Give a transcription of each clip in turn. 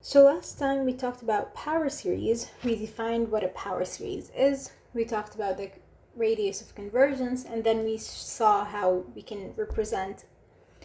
So last time we talked about power series, we defined what a power series is. We talked about the radius of convergence, and then we saw how we can represent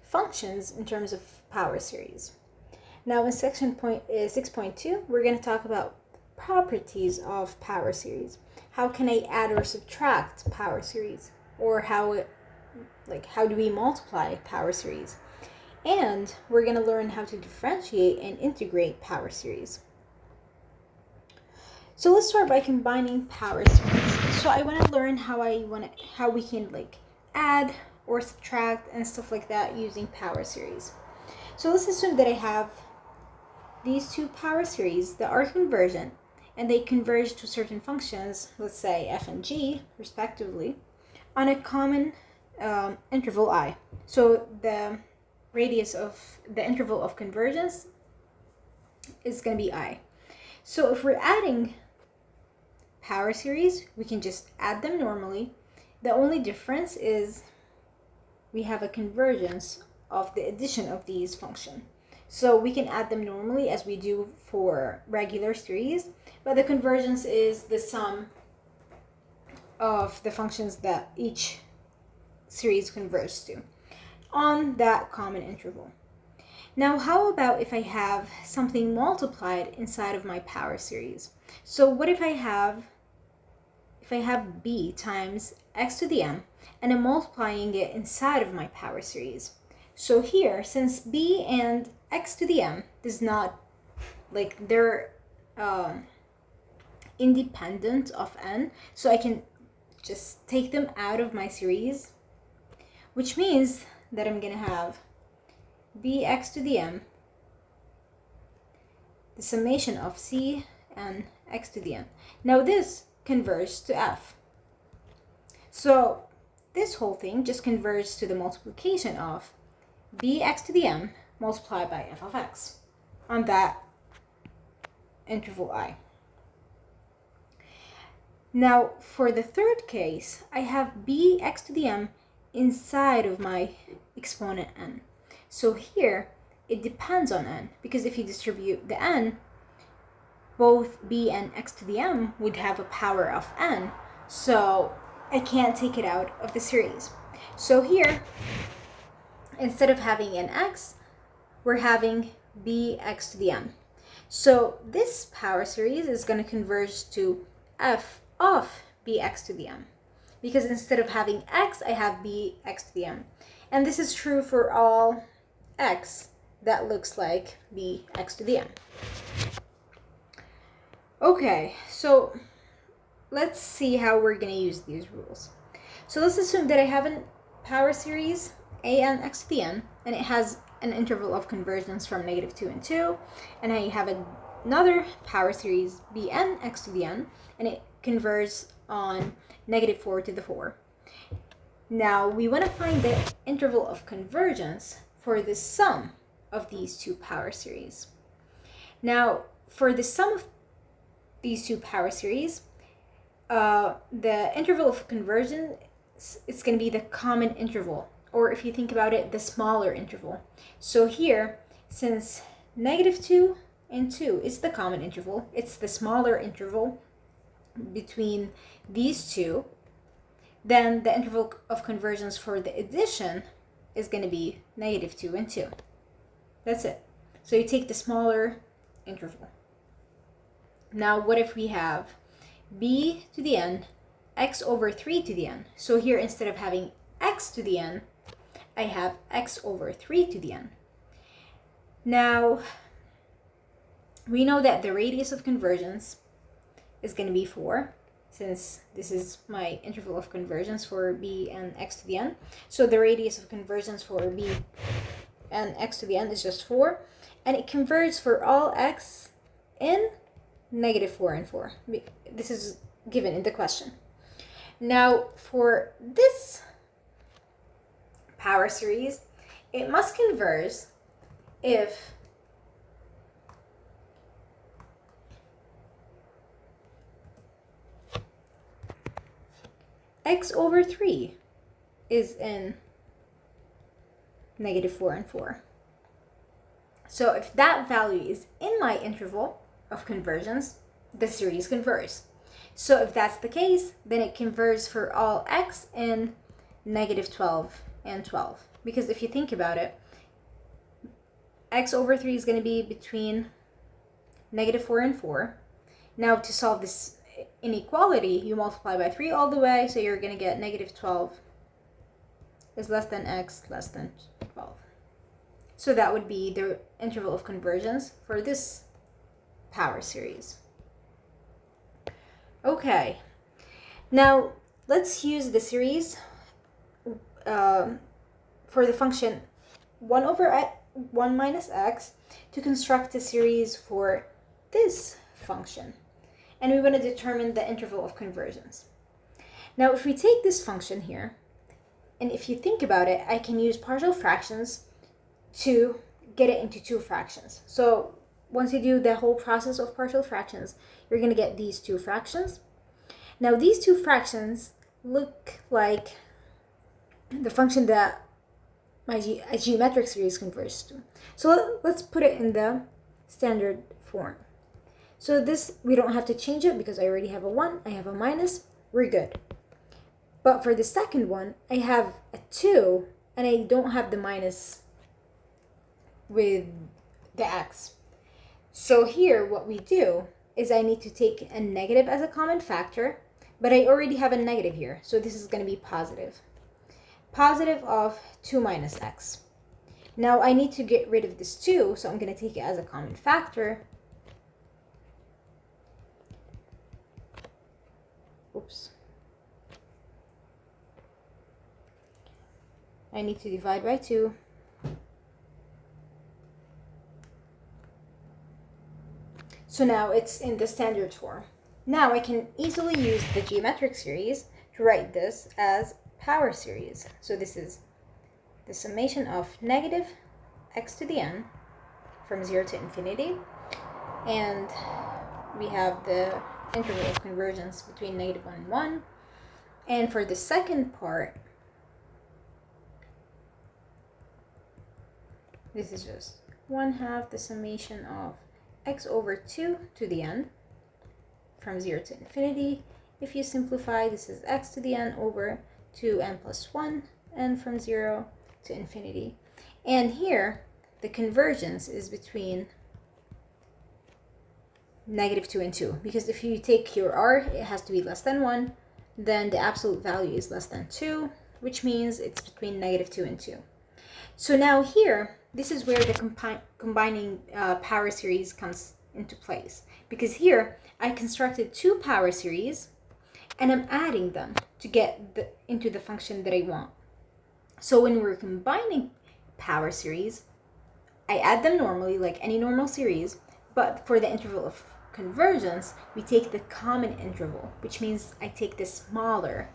functions in terms of power series. Now in section 6.2, we're going to talk about properties of power series. How can I add or subtract power series? Or how do we multiply power series? And we're going to learn how to differentiate and integrate power series. So let's start by combining power series. So I want to learn how we can add or subtract and stuff like that using power series. So let's assume that I have these two power series that are convergent and they converge to certain functions, let's say f and g respectively, on a common interval I. So the radius of the interval of convergence is going to be I. So if we're adding power series, we can just add them normally. The only difference is we have a convergence of the addition of these functions. So we can add them normally as we do for regular series, but the convergence is the sum of the functions that each series converges to on that common interval. Now, how about if I have something multiplied inside of my power series? So what if I have b times x to the m and I'm multiplying it inside of my power series? So here, since b and x to the m does not, they're independent of n, so I can just take them out of my series, which means that I'm going to have bx to the m, the summation of c and x to the m. Now this converges to f. So this whole thing just converges to the multiplication of bx to the m multiplied by f of x on that interval I. Now for the third case, I have bx to the m inside of my exponent n. So here, it depends on n, because if you distribute the n, both b and x to the m would have a power of n, so I can't take it out of the series. So here, instead of having an x, we're having bx to the m. So this power series is going to converge to f of bx to the m, because instead of having x, I have bx to the m. And this is true for all x that looks like bx to the m. Okay, so let's see how we're going to use these rules. So let's assume that I have a power series a n x to the n, and it has an interval of convergence from -2 and 2, and I have another power series bn x to the n, and it converges on -4 to the 4. Now we want to find the interval of convergence for the sum of these two power series. Now for the sum of these two power series, the interval of convergence is going to be the common interval, or if you think about it, the smaller interval. So here, since -2 and 2 is the common interval, it's the smaller interval between these two, then the interval of convergence for the addition is going to be -2 and 2. That's it. So you take the smaller interval. Now what if we have b to the n, x over 3 to the n? So here, instead of having x to the n, I have x over 3 to the n. Now we know that the radius of convergence is going to be 4, since this is my interval of convergence for b and x to the n. So the radius of convergence for b and x to the n is just 4, and it converges for all x in -4 and 4. This is given in the question. Now for this power series, it must converge if x over 3 is in -4 and 4. So if that value is in my interval of convergence, the series converges. So if that's the case, then it converges for all x in -12 and 12. Because if you think about it, x over 3 is going to be between -4 and 4. Now to solve this inequality, you multiply by 3 all the way, so you're going to get -12 is less than x less than 12. So that would be the interval of convergence for this power series. Okay, now let's use the series for the function 1 over 1 minus x to construct a series for this function. And we want to determine the interval of convergence. Now, if we take this function here, and if you think about it, I can use partial fractions to get it into two fractions. So once you do the whole process of partial fractions, you're going to get these two fractions. Now, these two fractions look like the function that a geometric series converges to. So let's put it in the standard form. So this, we don't have to change it because I already have a 1, I have a minus, we're good. But for the second one, I have a 2, and I don't have the minus with the x. So here, what we do is I need to take a negative as a common factor, but I already have a negative here, so this is going to be positive. Positive of 2 minus x. Now I need to get rid of this 2, so I'm going to take it as a common factor. Oops. I need to divide by 2. So now it's in the standard form. Now I can easily use the geometric series to write this as power series. So this is the summation of negative x to the n from 0 to infinity. And we have the interval of convergence between -1 and 1. And for the second part, this is just 1/2 the summation of x over 2 to the n from 0 to infinity. If you simplify, this is x to the n over 2n plus 1, and from 0 to infinity. And here, the convergence is between -2 and 2, because if you take your r, it has to be less than 1, then the absolute value is less than 2, which means it's between -2 and 2. So now here, this is where the combining power series comes into place, because here I constructed two power series and I'm adding them to get into the function that I want. So when we're combining power series, I add them normally like any normal series, but for the interval of convergence, we take the common interval, which means I take the smaller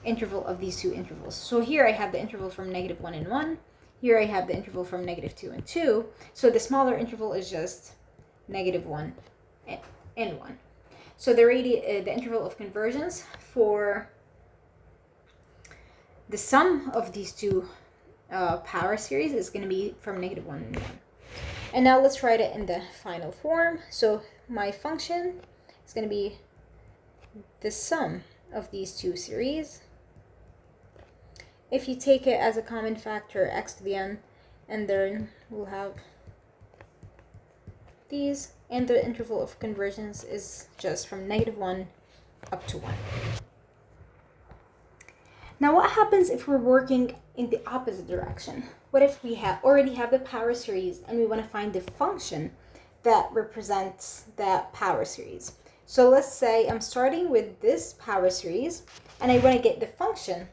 interval of these two intervals. So here I have the interval from -1 and 1. Here I have the interval from -2 and 2. So the smaller interval is just -1 and 1. So the interval of convergence for the sum of these two power series is going to be from -1 and 1. And now let's write it in the final form. So my function is going to be the sum of these two series. If you take it as a common factor, x to the n, and then we'll have these, and the interval of convergence is just from -1 up to 1. Now what happens if we're working in the opposite direction? What if we already have the power series and we want to find the function that represents that power series? So let's say I'm starting with this power series and I want to get the function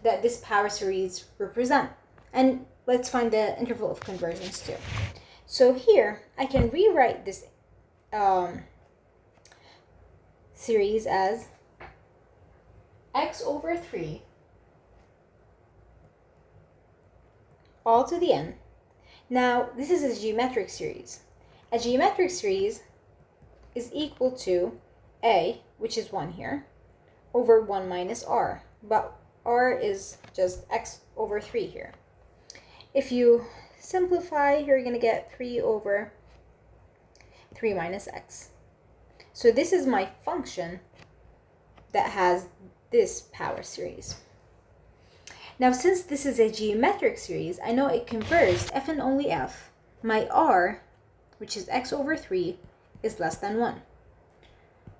that this power series represent. And let's find the interval of convergence too. So here I can rewrite this series as x over 3 all to the n. Now this is a geometric series. A geometric series is equal to a, which is 1 here, over 1 minus r, but r is just x over 3 here. If you simplify, you're going to get 3 over 3 minus x. So this is my function that has this power series. Now, since this is a geometric series, I know it converges if and only if my r, which is x over 3, is less than 1.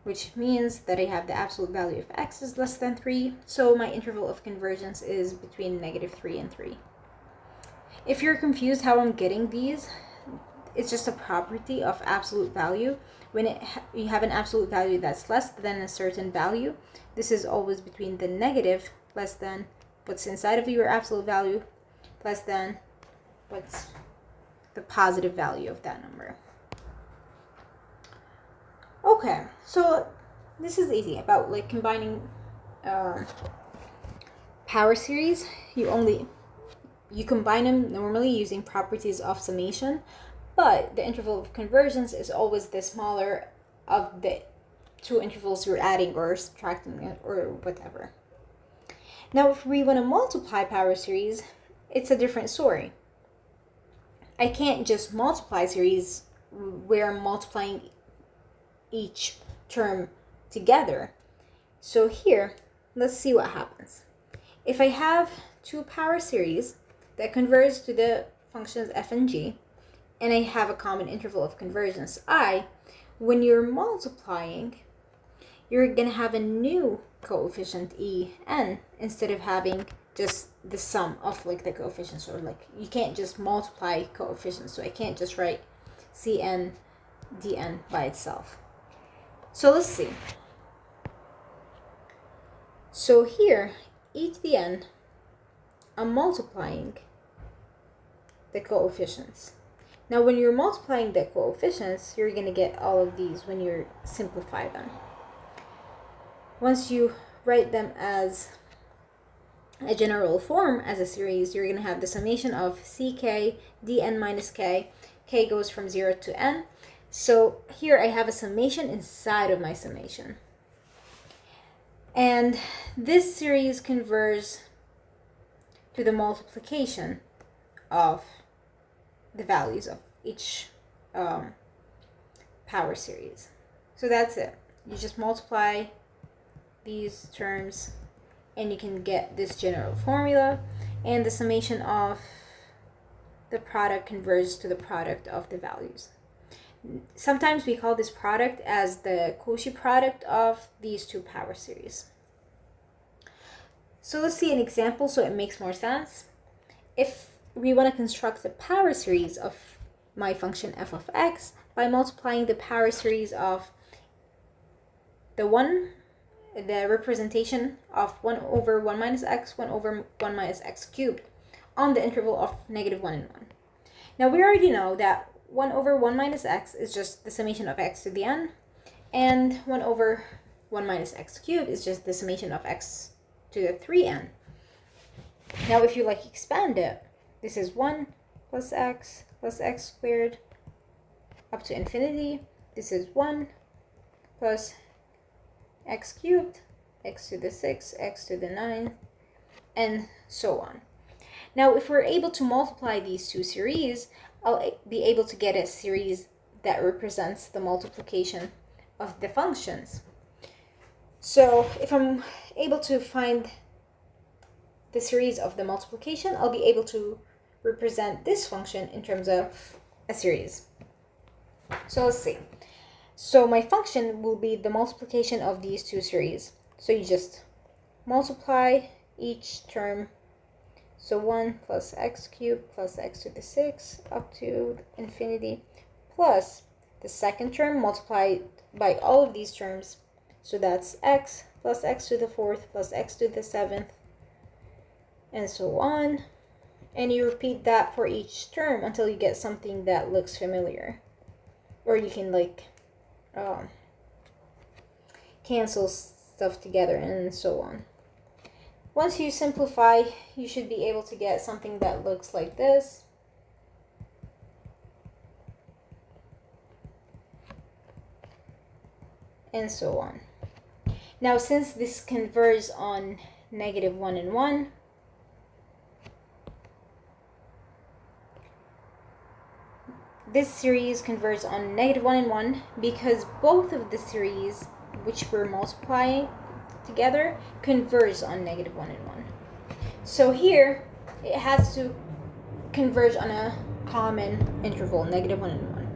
Which means that I have the absolute value of x is less than 3, so my interval of convergence is between -3 and 3. If you're confused how I'm getting these, it's just a property of absolute value. When you have an absolute value that's less than a certain value, this is always between the negative, less than what's inside of your absolute value, less than what's the positive value of that number. Okay, so this is easy about like combining power series. You combine them normally using properties of summation, but the interval of convergence is always the smaller of the two intervals you're adding or subtracting or whatever. Now, if we want to multiply power series, it's a different story. I can't just multiply series where I'm multiplying each term together. So here, let's see what happens. If I have two power series that converge to the functions f and g, and I have a common interval of convergence I, when you're multiplying, you're going to have a new coefficient en instead of having just the sum of like the coefficients, or like you can't just multiply coefficients, so I can't just write cn dn by itself. So let's see. So here, e to the n, I'm multiplying the coefficients. Now when you're multiplying the coefficients, you're going to get all of these when you simplify them. Once you write them as a general form as a series, you're going to have the summation of ck dn minus k. K goes from 0 to n. So here I have a summation inside of my summation. And this series converges to the multiplication of the values of each power series. So that's it. You just multiply these terms and you can get this general formula, and the summation of the product converges to the product of the values. Sometimes we call this product as the Cauchy product of these two power series. So let's see an example so it makes more sense. If we want to construct the power series of my function f of x by multiplying the power series of the representation of 1 over 1 minus x, 1 over 1 minus x cubed on the interval of -1 and 1. Now we already know that 1 over 1 minus x is just the summation of x to the n, and 1 over 1 minus x cubed is just the summation of x to the 3n. Now if you like expand it, this is 1 plus x squared up to infinity. This is 1 plus x cubed, x to the 6, x to the 9, and so on. Now if we're able to multiply these two series, I'll be able to get a series that represents the multiplication of the functions. So if I'm able to find the series of the multiplication, I'll be able to represent this function in terms of a series. So let's see. So my function will be the multiplication of these two series. So you just multiply each term. So 1 plus x cubed plus x to the 6 up to infinity, plus the second term multiplied by all of these terms. So that's x plus x to the 4th plus x to the 7th, and so on. And you repeat that for each term until you get something that looks familiar. Or you can like cancel stuff together and so on. Once you simplify, you should be able to get something that looks like this. And so on. Now, since this converges on -1 and 1, this series converges on -1 and 1 because both of the series which we're multiplying together converge on -1 and 1. So here it has to converge on a common interval, -1 and 1.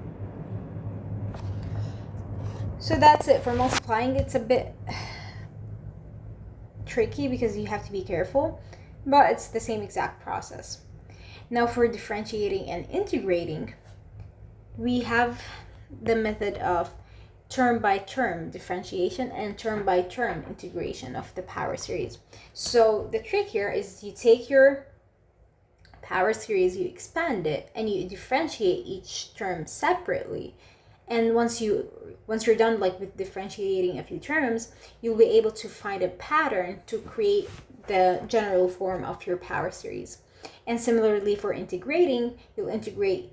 So that's it for multiplying. It's a bit tricky because you have to be careful, but it's the same exact process. Now for differentiating and integrating, we have the method of term by term differentiation and term by term integration of the power series. So the trick here is you take your power series, you expand it, and you differentiate each term separately. And once you're done like with differentiating a few terms, you'll be able to find a pattern to create the general form of your power series. And similarly for integrating, you'll integrate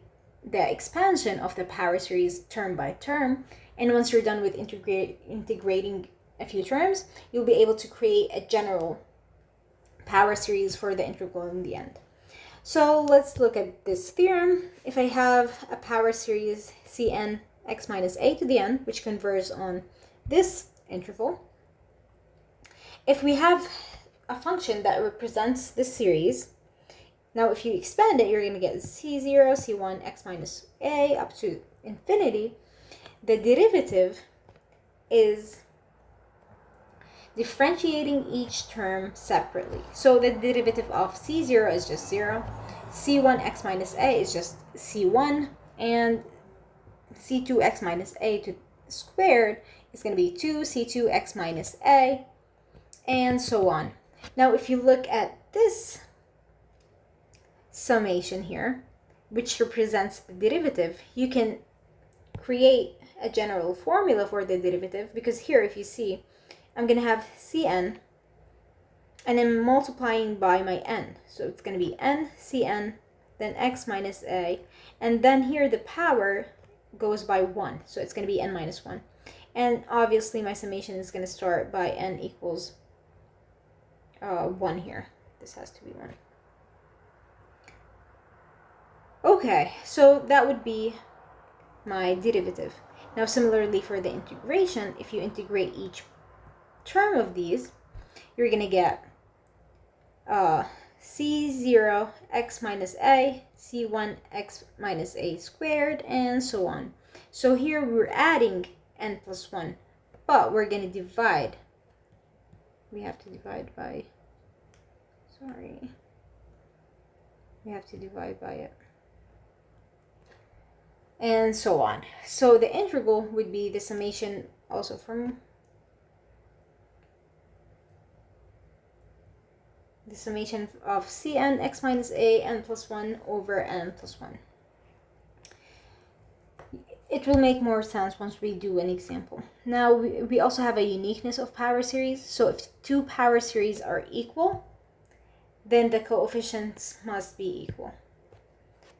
the expansion of the power series term by term. And once you're done with integrating a few terms, you'll be able to create a general power series for the integral in the end. So let's look at this theorem. If I have a power series Cn x minus a to the n, which converges on this interval, if we have a function that represents this series, now if you expand it, you're going to get c0, c1, x minus a up to infinity. The derivative is differentiating each term separately. So the derivative of c0 is just 0, c1 x minus a is just c1, and c2 x minus a to squared is going to be 2 c2 x minus a, and so on. Now if you look at this summation here, which represents the derivative, you can create a general formula for the derivative, because here if you see, I'm going to have Cn and I'm multiplying by my n. So it's going to be n Cn, then x minus a, and then here the power goes by 1. So it's going to be n minus 1. And obviously my summation is going to start by n equals 1 here. This has to be 1. Okay, so that would be my derivative. Now similarly for the integration, if you integrate each term of these, you're going to get c0 x minus a, c1 x minus a squared, and so on. So here we're adding n plus 1, but we're going to divide. We have to divide by, we have to divide by it. And so on. So the integral would be the summation also from the summation of Cn x minus a n plus 1 over n plus 1. It will make more sense once we do an example. Now we also have a uniqueness of power series. So if two power series are equal, then the coefficients must be equal.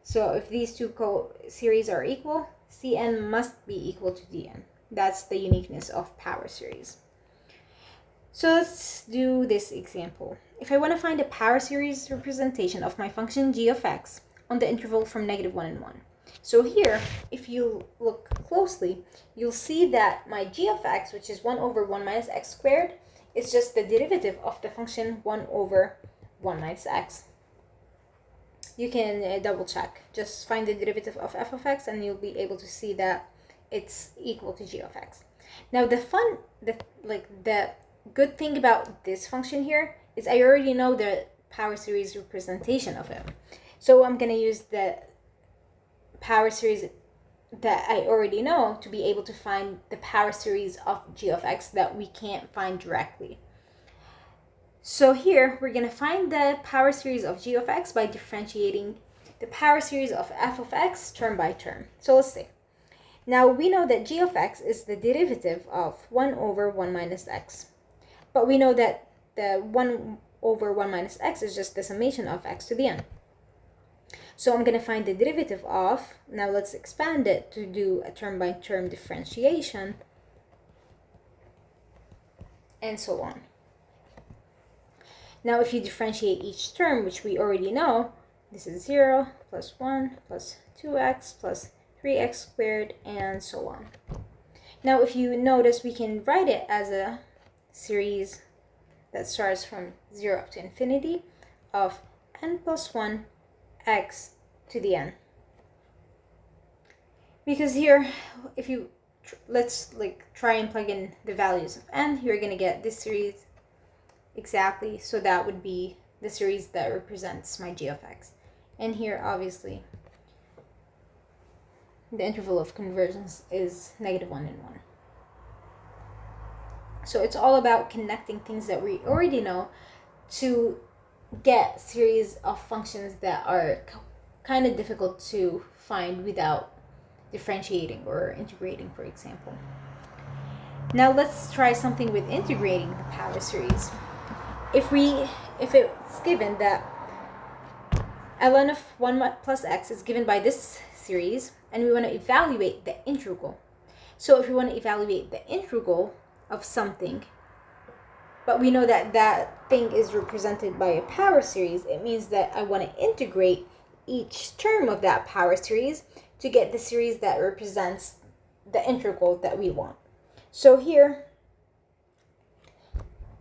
So if these two series are equal, Cn must be equal to Dn. That's the uniqueness of power series. So let's do this example. If I want to find a power series representation of my function g of x on the interval from -1 and 1. So here, if you look closely, you'll see that my g of x, which is 1 over 1 minus x squared, is just the derivative of the function 1 over 1 minus x. You can double check. Just find the derivative of f of x and you'll be able to see that it's equal to g of x. Now the good thing about this function here is I already know the power series representation of it. So I'm going to use the power series that I already know to be able to find the power series of g of x that we can't find directly. So here we're going to find the power series of g of x by differentiating the power series of f of x term by term. So let's see. Now we know that g of x is the derivative of 1 over 1 minus x. But we know that the 1 over 1 minus x is just the summation of x to the n. So I'm going to find the derivative of, now let's expand it to do a term by term differentiation, and so on. Now if you differentiate each term, which we already know, this is 0 plus 1 plus 2x plus 3x squared, and so on. Now, if you notice, we can write it as a series that starts from 0 up to infinity of n plus 1 x to the n. Because here, if you let's try and plug in the values of n, you're going to get this series exactly. So that would be the series that represents my g of x. And here, obviously, the interval of convergence is -1 and 1. So it's all about connecting things that we already know to get series of functions that are kind of difficult to find without differentiating or integrating, for example. Now let's try something with integrating the power series. If it's given that ln of 1 plus x is given by this series, and we want to evaluate the integral. So if we want to evaluate the integral of something, but we know that that thing is represented by a power series, it means that I want to integrate each term of that power series to get the series that represents the integral that we want. So here,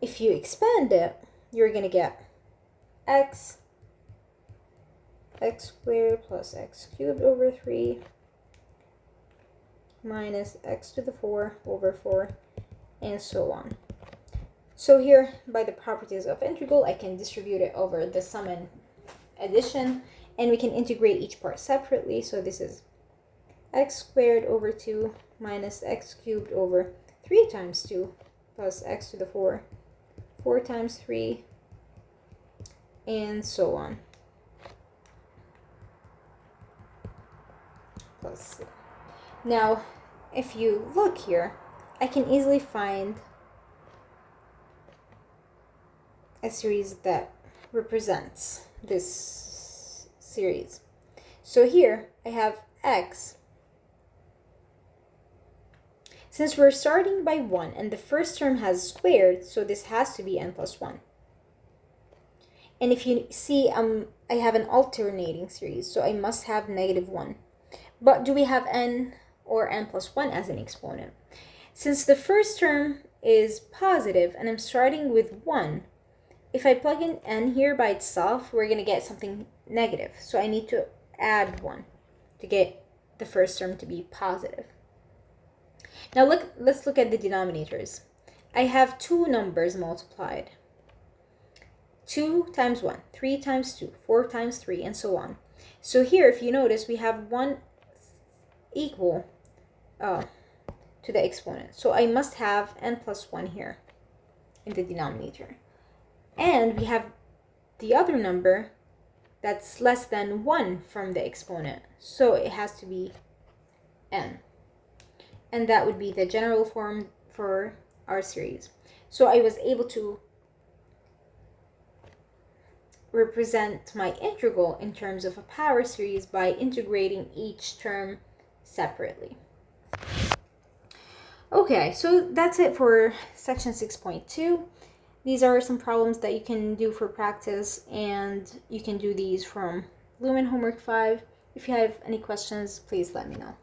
if you expand it, you're going to get x squared plus x cubed over 3 minus x to the 4 over 4, and so on. So here, by the properties of integral, I can distribute it over the sum and addition, and we can integrate each part separately. So this is x squared over 2 minus x cubed over 3 times 2 plus x to the 4 times 3, and so on. Plus, now, if you look here, I can easily find a series that represents this series. So here I have x. Since we're starting by 1 and the first term has squared, so this has to be n plus 1. And if you see, I have an alternating series, so I must have -1. But do we have n or n plus 1 as an exponent? Since the first term is positive and I'm starting with 1, if I plug in n here by itself, we're going to get something negative. So I need to add 1 to get the first term to be positive. Now let's look at the denominators. I have 2 numbers multiplied. 2 times 1, 3 times 2, 4 times 3, and so on. So here, if you notice, we have 1 equal to the exponent. So I must have n plus 1 here in the denominator. And we have the other number that's less than 1 from the exponent. So it has to be n. And that would be the general form for our series. So I was able to represent my integral in terms of a power series by integrating each term separately. Okay, so that's it for section 6.2. These are some problems that you can do for practice, and you can do these from Lumen Homework 5. If you have any questions, please let me know.